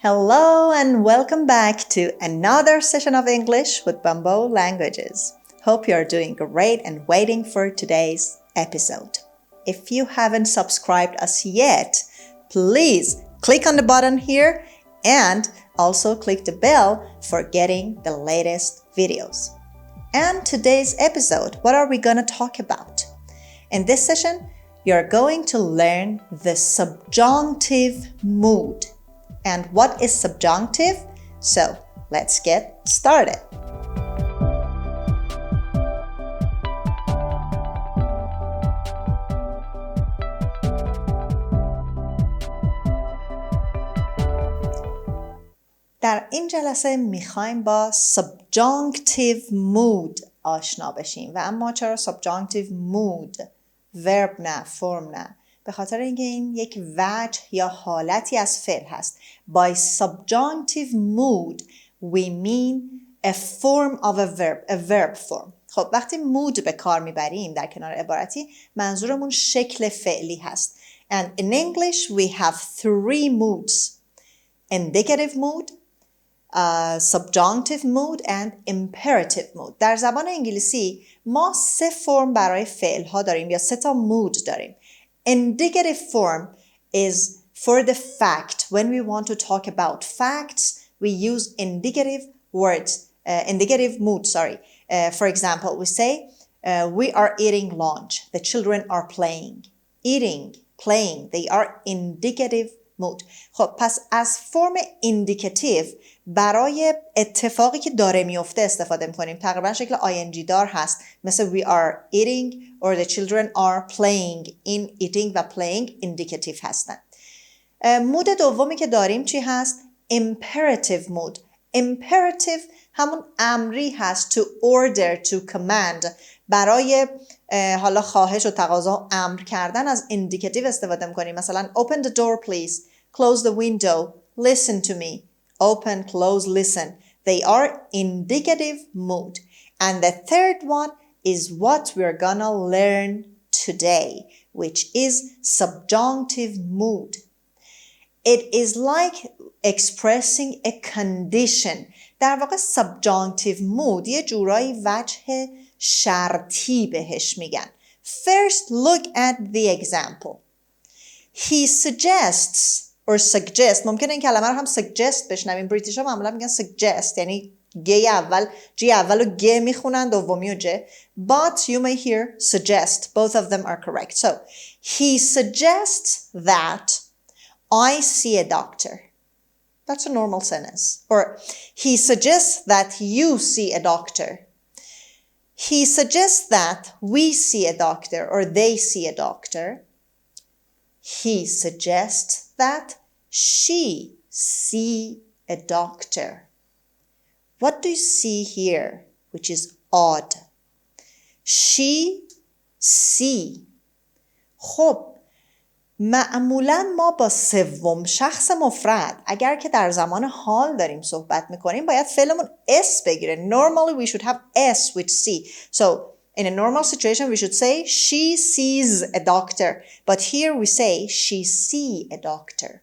Hello and welcome back to another session of English with Bamboo Languages. Hope you are doing great and waiting for today's episode. If you haven't subscribed us yet, please click on the button here and also click the bell for getting the latest videos. And today's episode, what are we going to talk about? In this session, you're going to learn the subjunctive mood. And what is subjunctive? So, let's get started. در این جلسه میخوایم با subjunctive mood آشنا بشیم و اما چرا subjunctive mood؟ verb نه، فرم نه. به خاطر اینکه این یک وجه یا حالتی از فعل هست. By subjunctive mood we mean a form of a verb form. خب وقتی mood به کار میبریم در کنار عبارتی منظورمون شکل فعلی هست. And in English we have three moods. Indicative mood, subjunctive mood and imperative mood. در زبان انگلیسی ما 3 فرم برای فعل ها داریم یا 3 تا مود داریم. Indicative form is for the fact. When we want to talk about facts, we use indicative words, indicative mood, for example, we say, we are eating lunch. The children are playing. Eating, playing, they are indicative mood. خب پس از فرم indicative برای اتفاقی که داره میفته استفاده میکنیم. تقریبا شکل ing دار هست. مثل we are eating or the children are playing. این eating و playing indicative هستن. مود دومی که داریم چی هست؟ Imperative mood. Imperative همون امری هست to order, to command. برای حالا خواهش و تقاضا امر کردن از indicative استفاده میکنیم. مثلا open the door please, close the window, listen to me. Open, close, listen. They are indicative mood. And the third one is what we're gonna learn today, which is subjunctive mood. It is like expressing a condition. در واقع subjunctive mood یه جورایی وجه شرطی بهش میگن. First, look at the example. He suggests or suggest. ممکنه این کلمه رو هم suggest بشنویم. بریتیش ها معمولا میگن suggest یعنی گی اول و گ میخونن دومی و ج. But you may hear suggest. Both of them are correct. So, he suggests that I see a doctor. That's a normal sentence. Or he suggests that you see a doctor. He suggests that we see a doctor or they see a doctor. He suggests that she see a doctor. What do you see here, which is odd? She see. خب معمولا ما با سوم شخص مفرد اگر که در زمان حال داریم صحبت میکنیم باید فعلمون s بگیره. Normally we should have s with c. So in a normal situation we should say she sees a doctor. But here we say she see a doctor.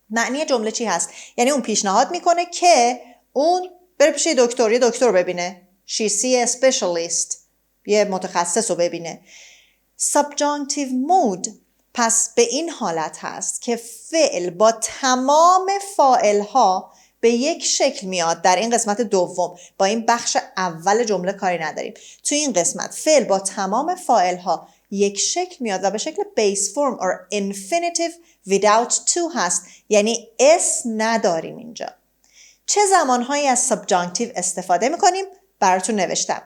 معنی جمله چی هست؟ یعنی اون پیشنهاد میکنه که اون بره پیش یه دکتر ببینه. She see a specialist. یه متخصص رو ببینه. Subjunctive mood پس به این حالت هست که فعل با تمام فاعل‌ها به یک شکل میاد. در این قسمت دوم با این بخش اول جمله کاری نداریم. تو این قسمت فعل با تمام فاعل‌ها یک شکل میاد و به شکل base form or infinitive without to هست. یعنی s نداریم اینجا. چه زمانهایی از subjunctive استفاده میکنیم؟ براتون نوشتم.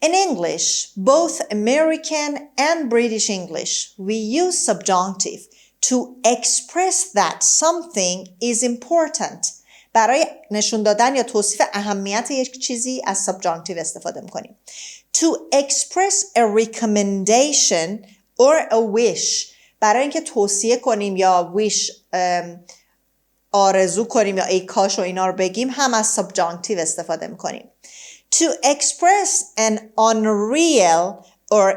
In English, both American and British English, we use subjunctive to express that something is important. برای نشون دادن یا توصیف اهمیت یک چیزی از subjunctive استفاده میکنیم. To express a recommendation or a wish. برای اینکه توصیه کنیم یا wish آرزو کنیم یا ای کاش و اینا رو بگیم هم از subjunctive استفاده میکنیم. To express an unreal or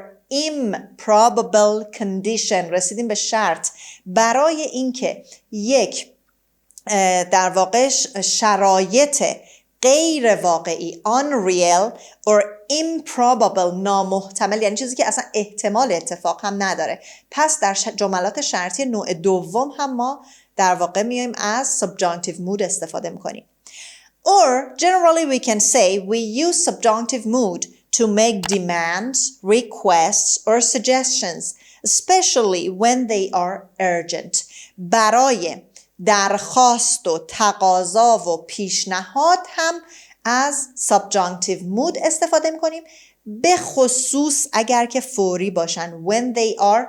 improbable condition. رسیدیم به شرط برای اینکه یک در واقع شرایط غیر واقعی unreal or improbable نامحتمل، یعنی چیزی که اصلا احتمال اتفاق هم نداره. پس در جملات شرطی نوع دوم هم ما در واقع میایم از subjunctive mood استفاده میکنیم. Or generally we can say we use subjunctive mood to make demands, requests or suggestions, especially when they are urgent. برای درخواست و تقاضا و پیشنهاد هم از subjunctive mood استفاده میکنیم، به خصوص اگر که فوری باشن when they are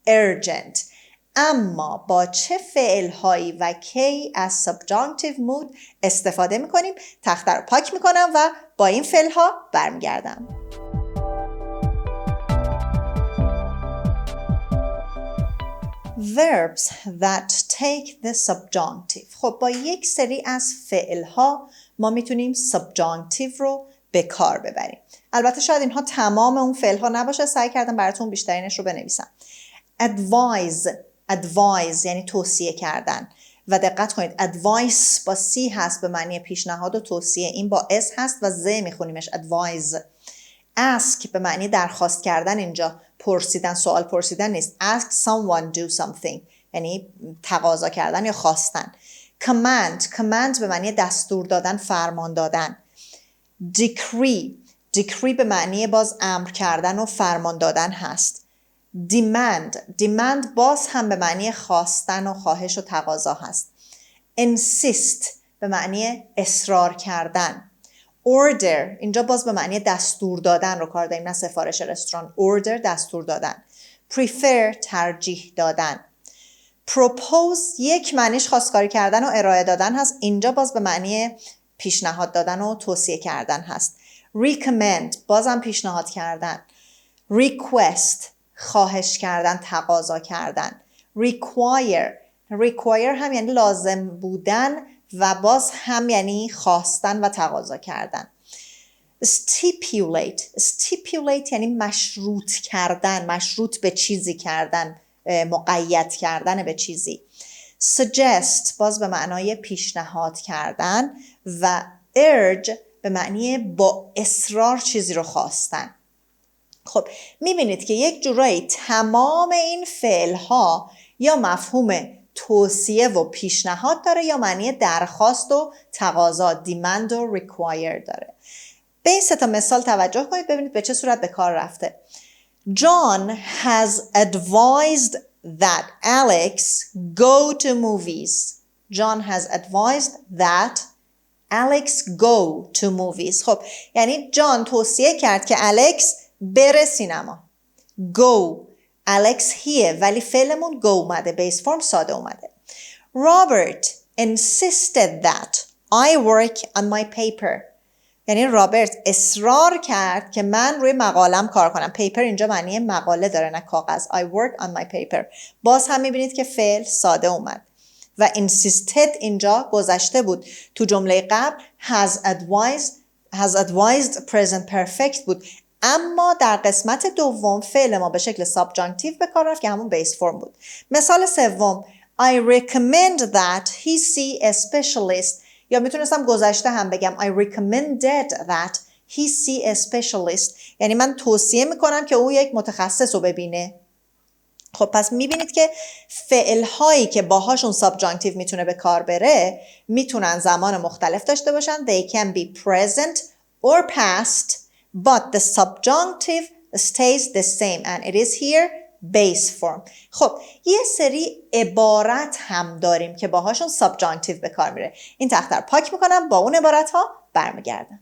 urgent. اما با چه فعلهایی و کی از subjunctive mood استفاده میکنیم؟ تخته رو پاک میکنم و با این فعلها برمیگردم. Verbs that take the subjunctive. خب با یک سری از فعلها ما میتونیم subjunctive رو به کار ببریم. البته شاید اینها تمام اون فعلها نباشه، سعی کردم براتون بیشترینش رو بنویسم. advise یعنی توصیه کردن و دقت کنید advice با C هست به معنی پیشنهاد و توصیه، این با S هست و Z میخونیمش advise. ask به معنی درخواست کردن، اینجا پرسیدن، سوال پرسیدن نیست. ask someone do something یعنی تقاضا کردن یا خواستن. command به معنی دستور دادن، فرمان دادن. decree به معنی باز امر کردن و فرمان دادن هست. demand باز هم به معنی خواستن و خواهش و تقاضا هست. insist به معنی اصرار کردن. order اینجا باز به معنی دستور دادن رو کار داریم، نه سفارش رستوران. order دستور دادن. prefer ترجیح دادن. propose یک معنیش خواستگاری کردن و ارائه دادن هست، اینجا باز به معنی پیشنهاد دادن و توصیه کردن هست. recommend بازم پیشنهاد کردن. request خواهش کردن، تقاضا کردن. require هم یعنی لازم بودن و باز هم یعنی خواستن و تقاضا کردن. stipulate یعنی مشروط کردن، مشروط به چیزی کردن، مقید کردن به چیزی. suggest باز به معنای پیشنهاد کردن و urge به معنی با اصرار چیزی رو خواستن. خب میبینید که یک جورایی تمام این فعلها یا مفهوم توصیه و پیشنهاد داره یا معنی درخواست و تقاضا demand و require داره. به این سه تا مثال توجه کنید ببینید به چه صورت به کار رفته. John has advised that Alex go to movies. John has advised that Alex go to movies. خب یعنی جان توصیه کرد که الکس بره سینما. go Alex here ولی فعلمون go اومده، بیس فرم ساده اومده. Robert insisted that I work on my paper. یعنی رابرت اصرار کرد که من روی مقالم کار کنم. paper اینجا معنی مقاله داره نه کاغذ. I work on my paper. باز هم میبینید که فعل ساده اومد و insisted اینجا گذشته بود. تو جمله قبل has advised present perfect بود، اما در قسمت دوم فعل ما به شکل subjunctive به کار رفت که همون بیس فرم بود. مثال سوم I recommend that he see a specialist، یا میتونستم گذشته هم بگم I recommended that he see a specialist، یعنی من توصیه میکنم که او یک متخصص رو ببینه. خب پس میبینید که فعلهایی که باهاشون subjunctive میتونه به کار بره میتونن زمان مختلف داشته باشن. They can be present or past but the subjunctive stays the same and it is here base form. خب یه سری عبارت هم داریم که باهاشون subjunctive به کار میره. این تخته رو پاک میکنم، با اون عبارت ها برمیگردم.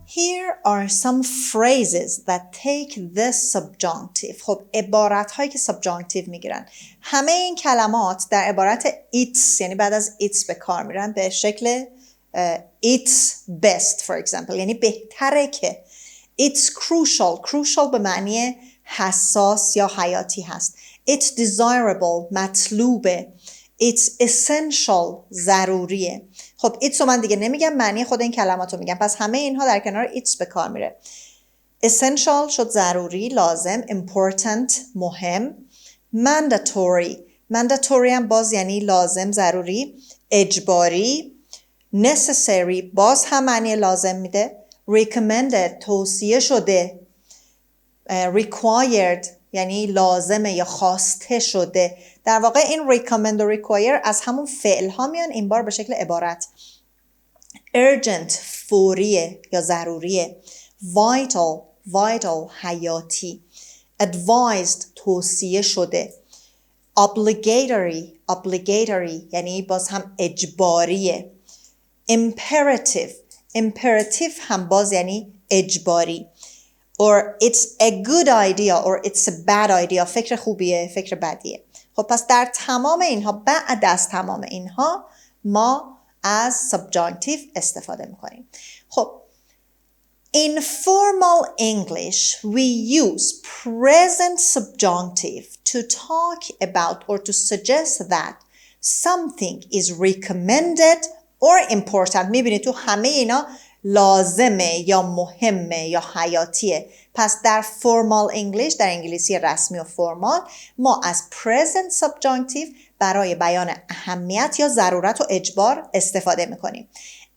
Here are some phrases that take the subjunctive. خب عبارت هایی که subjunctive میگیرن. همه این کلمات در عبارت it's یعنی بعد از it's به کار میرن به شکل it's best for example، یعنی بهتره که. It's crucial به معنی حساس یا حیاتی هست. It's desirable مطلوبه. It's essential ضروریه. خب it's رو من دیگه نمیگم، معنی خود این کلمات رو میگم. پس همه اینها در کنار it's به کار میره. essential شد ضروری، لازم. important مهم. mandatory هم باز یعنی لازم، ضروری. اجباری. necessary باز هم معنی لازم میده. recommended توصیه شده. required یعنی لازمه یا خواسته شده. در واقع این recommend و require از همون فعل ها میان، این بار به شکل عبارت. urgent فوریه یا ضروریه. vital حیاتی. advised توصیه شده. obligatory یعنی باز هم اجباریه. imperative هم باز یعنی eجباری. or it's a good idea or it's a bad idea فکر خوبیه، فکر بدیه. خب پس در تمام اینها، بعد از تمام اینها ما از subjunctive استفاده میکنیم. خب in formal English we use present subjunctive to talk about or to suggest that something is recommended or important. میبینید تو همه اینا لازمه یا مهمه یا حیاتیه. پس در formal English، در انگلیسی رسمی و فرمال، ما از present subjunctive برای بیان اهمیت یا ضرورت و اجبار استفاده میکنیم.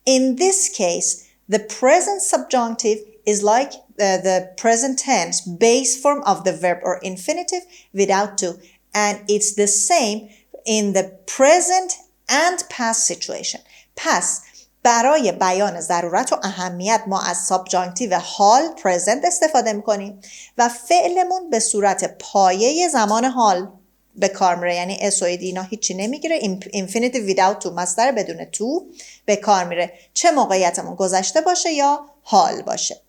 In this case, the present subjunctive is like the present tense base form of the verb or infinitive without to, and it's the same in the present and past situation. پس برای بیان ضرورت و اهمیت ما از سابجانکتیو حال present استفاده میکنیم و فعلمون به صورت پایه زمان حال به کار میره، یعنی اس و اینا هیچی نمیگیره. infinitive without to، مصدر بدون تو به کار میره، چه موقعیتمون گذشته باشه یا حال باشه.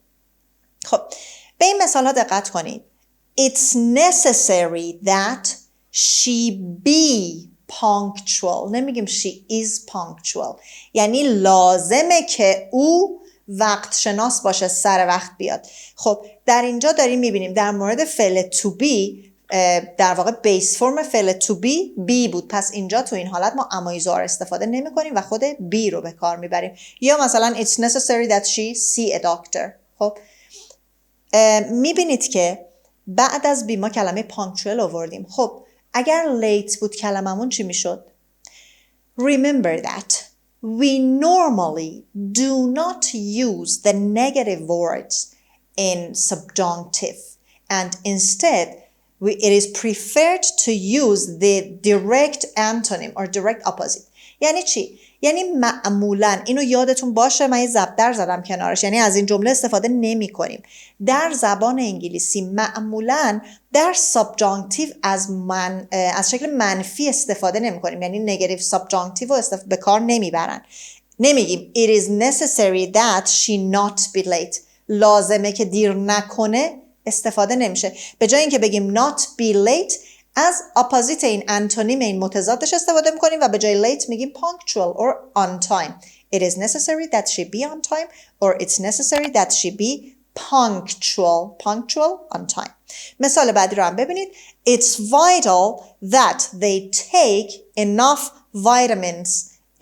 خب به این مثال ها دقت کنید. It's necessary that she be punctual. نمیگیم she is punctual، یعنی لازمه که او وقت شناس باشه، سر وقت بیاد. خب در اینجا داریم میبینیم در مورد فعل to be، در واقع بیس فرم فعل to be بود. پس اینجا تو این حالت ما امایزار استفاده نمی کنیم و خود be رو به کار میبریم. یا مثلا it's necessary that she see a doctor. خب میبینید که بعد از be ما کلمه punctual آوردیم. خب اگر late بود کلممون چی میشد؟ Remember that we normally do not use the negative words in subjunctive, and instead it is preferred to use the direct antonym or direct opposite. یعنی چی؟ یعنی معمولاً اینو یادتون باشه، من یه ضرب زدم کنارش، یعنی از این جمله استفاده نمی کنیم. در زبان انگلیسی معمولاً در سابجانکتیو از شکل منفی استفاده نمی کنیم، یعنی نگاتیو سابجانکتیو رو به کار نمیبرن. نمیگیم it is necessary that she not be late، لازمه که دیر نکنه استفاده نمیشه. به جای اینکه بگیم not be late، از اپوزیت این انتونیم این متضادش استفاده میکنیم و به جای late میگیم punctual or on time. It is necessary that she be on time or it's necessary that she be punctual on time. مثال بعدی رو هم ببینید. It's vital that they take enough vitamins.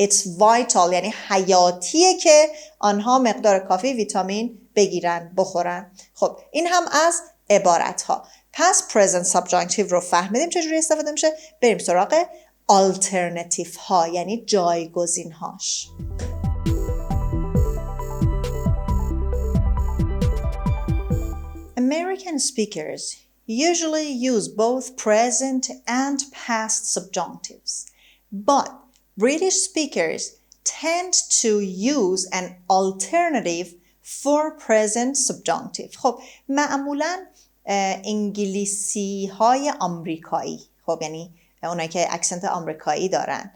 It's vital یعنی حیاتیه که آنها مقدار کافی ویتامین بگیرن، بخورن. خب این هم از عبارت ها. پس present subjunctive رو فهمیدیم چجوری استفاده میشه. بریم سراغ alternative ها، یعنی جایگزین هاش. American speakers usually use both present and past subjunctives, but British speakers tend to use an alternative for present subjunctive. خب معمولاً انگلیسی های آمریکایی، خب یعنی اونایی که اکسنت آمریکایی دارن،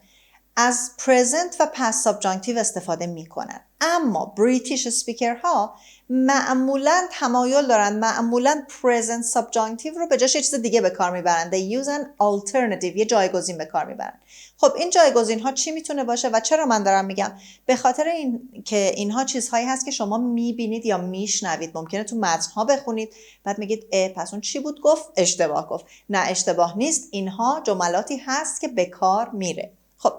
از present و past subjunctive استفاده میکنن. اما بریتیش اسپیکر ها معمولاً تمایل دارن معمولاً present subjunctive رو به جاش یه چیز دیگه به کار میبرن. They use an alternative، یه جایگزین به کار میبرن. خب این جایگزین ها چی میتونه باشه و چرا من دارم میگم؟ به خاطر این که اینها چیزهایی هست که شما میبینید یا میشنوید، ممکنه تو متن ها بخونید بعد میگید پس اون چی بود گفت؟ اشتباه گفت. نه اشتباه نیست، اینها جملاتی هست که به کار میره. خب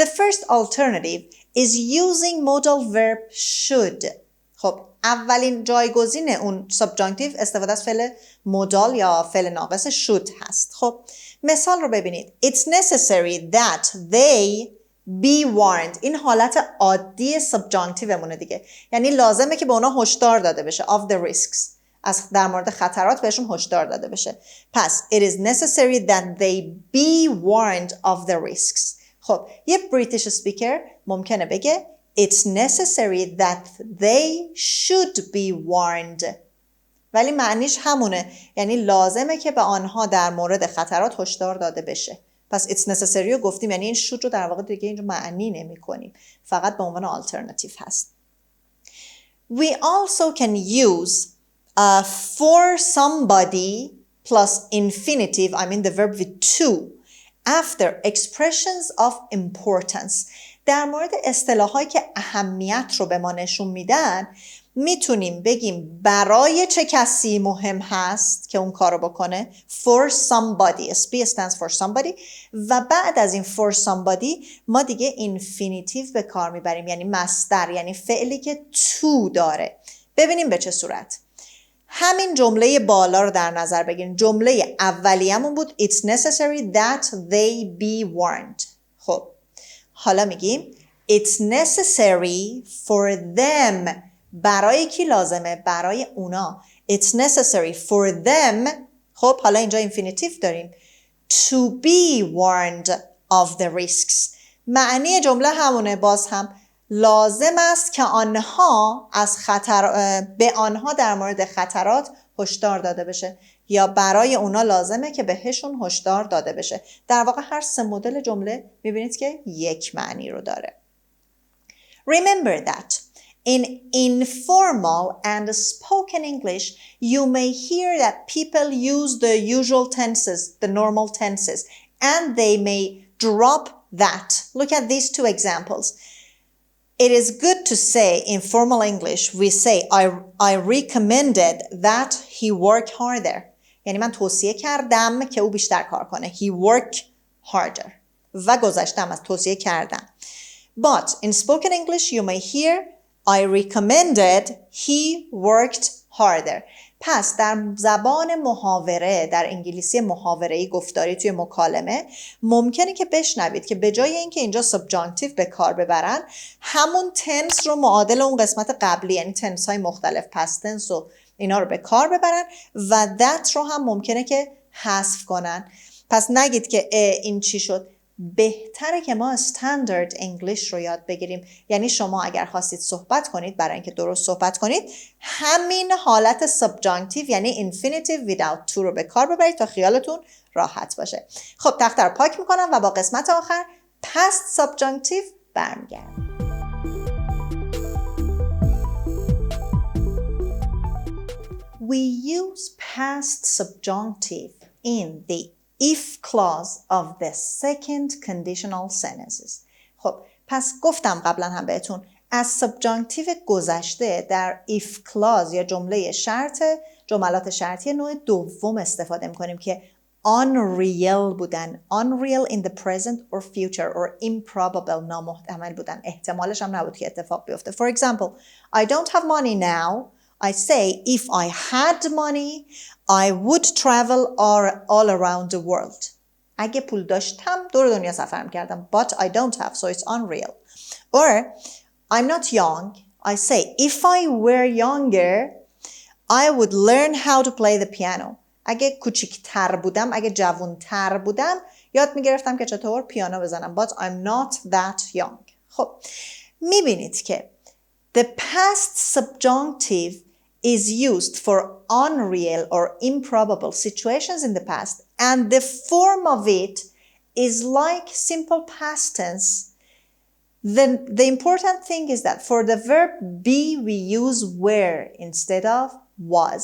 the first alternative is using modal verb should. خب اولین جایگزین اون subjunctive استفاده از فعل مودال یا فعل ناقص should هست. خب مثال رو ببینید. It's necessary that they be warned. این حالت عادی subjunctive مونه دیگه. یعنی لازمه که به اونا هشدار داده بشه of the risks. در مورد خطرات بهشون هشدار داده بشه. پس it is necessary that they be warned of the risks. خب یه بریتیش سپیکر ممکنه بگه It's necessary that they should be warned. ولی معنیش همونه. یعنی لازمه که به آنها در مورد خطرات هشدار داده بشه. پس it's necessary رو گفتیم، یعنی این should رو در واقع دیگه اینجا معنی نمی کنیم. فقط به عنوان alternative هست. We also can use for somebody plus infinitive, I mean the verb with to, after expressions of importance. در مورد اصطلاحایی که اهمیت رو به ما نشون میدن میتونیم بگیم برای چه کسی مهم هست که اون کارو بکنه for somebody. SB stands for somebody و بعد از این for somebody ما دیگه infinitive به کار میبریم، یعنی مصدر، یعنی فعلی که to داره. ببینیم به چه صورت. همین جمله بالا رو در نظر بگیریم. جمله اولیه‌مون بود It's necessary that they be warned. خب حالا میگیم It's necessary for them. برای کی لازمه؟ برای اونا. It's necessary for them. خب حالا اینجا infinitive داریم. To be warned of the risks. معنی جمله همونه. باز هم لازم است که آنها از به آنها در مورد خطرات هشدار داده بشه، یا برای اونا لازمه که بهشون هشدار داده بشه. در واقع هر سه مدل جمله میبینید که یک معنی رو داره. Remember that in informal and spoken English, you may hear that people use the usual tenses, the normal tenses, and they may drop that. Look at these two examples. It is good to say in formal English, we say, I recommended that he work harder. یعنی من توصیه کردم که او بیشتر کار کنه. He work harder. و گذشتم از توصیه کردم. But in spoken English, you may hear, I recommended he worked harder. پس در زبان محاوره، در انگلیسی محاوره‌ای گفتاری توی مکالمه ممکنه که بشنوید که به جای اینکه اینجا subjunctive به کار ببرن، همون tense رو معادل اون قسمت قبلی، یعنی tense های مختلف past tense و اینا رو به کار ببرن و that رو هم ممکنه که حذف کنن. پس نگید که این چی شد. بهتره که ما استاندارد انگلیش رو یاد بگیریم. یعنی شما اگر خواستید صحبت کنید، برای اینکه درست صحبت کنید، همین حالت subjunctive یعنی infinitive without to رو به کار ببرید تا خیالتون راحت باشه. خب تخته رو پاک میکنم و با قسمت آخر past subjunctive برمیگردم. We use past subjunctive in the if clause of the second conditional sentences. خب پس گفتم قبلا هم بهتون از subjunctive گذشته در if clause یا جملات شرطی نوع دوم استفاده میکنیم که unreal بودن. unreal in the present or future or improbable، نامحتمل بودن. احتمالش هم نبود که اتفاق بیفته. For example, I don't have money now. I say if I had money, I would travel all around the world. اگه پول داشتم دور دنیا سفر میکردم. But I don't have, so it's unreal. Or I'm not young. I say if I were younger, I would learn how to play the piano. اگه کوچیک‌تر بودم، اگه جوان‌تر بودم، یاد میگرفتم که چطور پیانو بزنم. But I'm not that young. خب میبینید که the past subjunctive is used for unreal or improbable situations in the past, and the form of it is like simple past tense. The important thing is that for the verb be, we use were instead of was.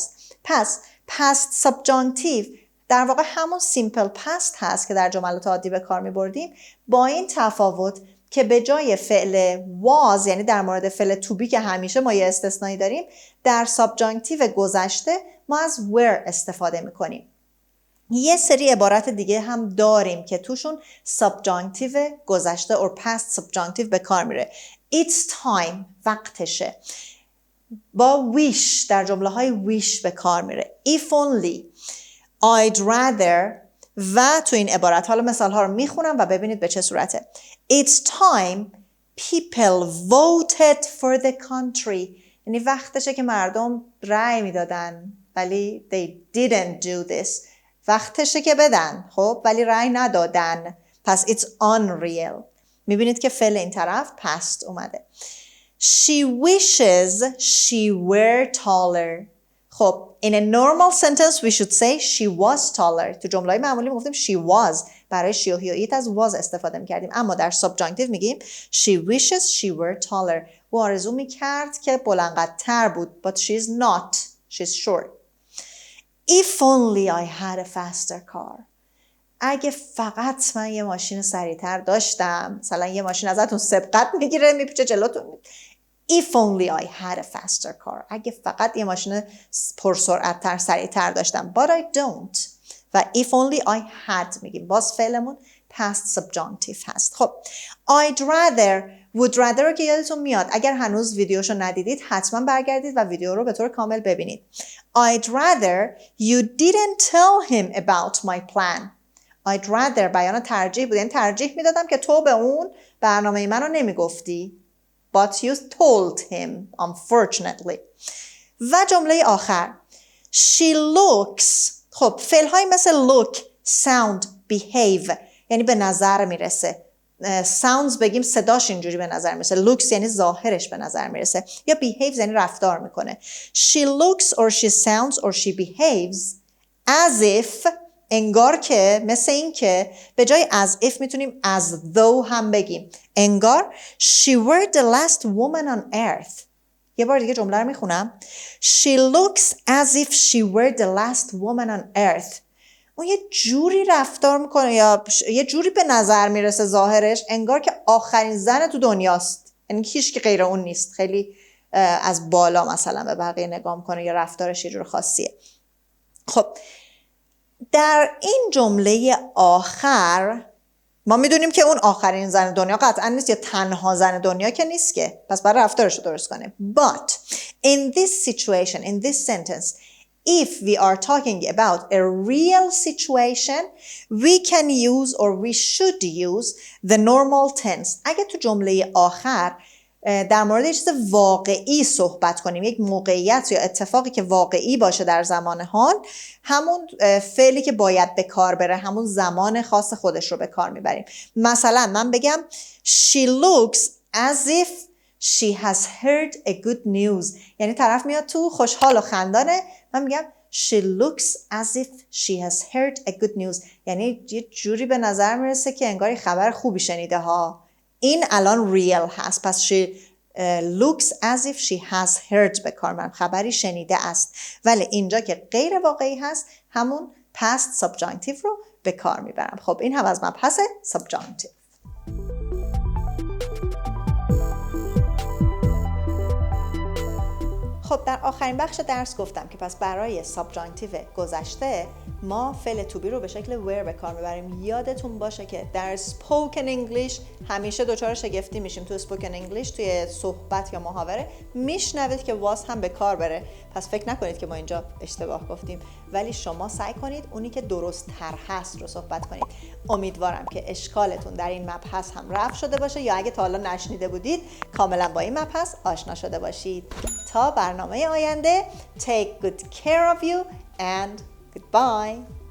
past subjunctive در واقع همون simple past هست که در جملات عادی به کار می بردیم، با این تفاوت که به جای فعل was، یعنی در مورد فعل to be که همیشه ما یه استثنایی داریم، در subjunctive گذشته ما از were استفاده میکنیم. یه سری عبارت دیگه هم داریم که توشون subjunctive گذشته or past subjunctive به کار میره. It's time، وقتشه. با wish در جمله های wish به کار میره. If only, I'd rather و تو این عبارت حالا مثال ها رو میخونم و ببینید به چه صورته. It's time people voted for the country. یعنی وقتشه که مردم رأی میدادن ولی they didn't do this. وقتشه که بدن خب ولی رأی ندادن. پس it's unreal. میبینید که فعل این طرف past اومده. She wishes she were taller. خب in a normal sentence we should say she was taller. تو جمله معمولی میگفتیم she was. برای she و he و it از was استفاده میکردیم. اما در subjunctive میگیم she wishes she were taller. او آرزو میکرد که بلندقدر بود. But she's not. She's short. If only I had a faster car. اگه فقط من یه ماشین سریعتر داشتم. مثلا یه ماشین ازتون سبقت میگیره میپیچه جلوتون. If only I had a faster car. اگه فقط یه ماشین پرسرعت‌تر سریعتر داشتم. But I don't. و if only I had میگیم. باز فعلمون past subjunctive هست. خب I'd rather would rather رو که یادتون میاد. اگر هنوز ویدیوشو ندیدید حتما برگردید و ویدیو رو به طور کامل ببینید. I'd rather you didn't tell him about my plan. I'd rather بیان ترجیح بود. یعنی ترجیح میدادم که تو به اون برنامه منو نمیگفتی. But you told him, unfortunately. و جمله آخر. She looks. خب فعل‌های مثل look, sound, behave یعنی به نظر میرسه. sounds بگیم صداش اینجوری به نظر میرسه. looks یعنی ظاهرش به نظر میرسه. یا behave یعنی رفتار میکنه. She looks or she sounds or she behaves as if انگار که مثل این که به جای as if میتونیم as though هم بگیم. انگار she were the last woman on earth. یه بار دیگه جمله رو میخونم. She looks as if she were the last woman on earth. اون یه جوری رفتار میکنه یا یه جوری به نظر میرسه ظاهرش انگار که آخرین زن تو دنیاست. یعنی هیچ که غیر اون نیست. خیلی از بالا مثلا به بقیه نگاه میکنه یا رفتارش یه جور خاصیه. خب در این جمله آخر ما میدونیم که اون آخرین زن دنیا قطعا نیست یا تنها زن دنیا که نیست که پس برای رفتارش رو درست کنه. But in this situation, in this sentence, if we are talking about a real situation, we can use or we should use the normal tense. اگه تو جمله آخر در مورد یه چیز واقعی صحبت کنیم، یک موقعیت یا اتفاقی که واقعی باشه در زمان حال، همون فعلی که باید به کار بره، همون زمان خاص خودش رو به کار میبریم. مثلا من بگم She looks as if she has heard a good news. یعنی طرف میاد تو خوشحال و خندانه، من میگم She looks as if she has heard a good news. یعنی یه جوری به نظر میرسه که انگار خبر خوبی شنیده ها. این الان ریل هست. پس she looks as if she has heard به کار من خبری شنیده است. ولی اینجا که غیر واقعی هست همون past subjunctive رو به کار میبرم. خب این هم از مبحث subjunctive. خب در آخرین بخش درس گفتم که پس برای subjunctive گذشته ما فعل to be رو به شکل were به کار میبریم. یادتون باشه که در spoken English همیشه دچار شگفتی میشیم. تو spoken English توی صحبت یا محاوره میشنوید که was هم به کار بره. پس فکر نکنید که ما اینجا اشتباه گفتیم، ولی شما سعی کنید اونی که درست تر هست رو صحبت کنید. امیدوارم که اشکالتون در این مبحث هم رفع شده باشه یا اگه تا حالا نشنیده بودید کاملا با این مبحث آشنا شده باشید. تا برنامه آینده, take good care of you and goodbye.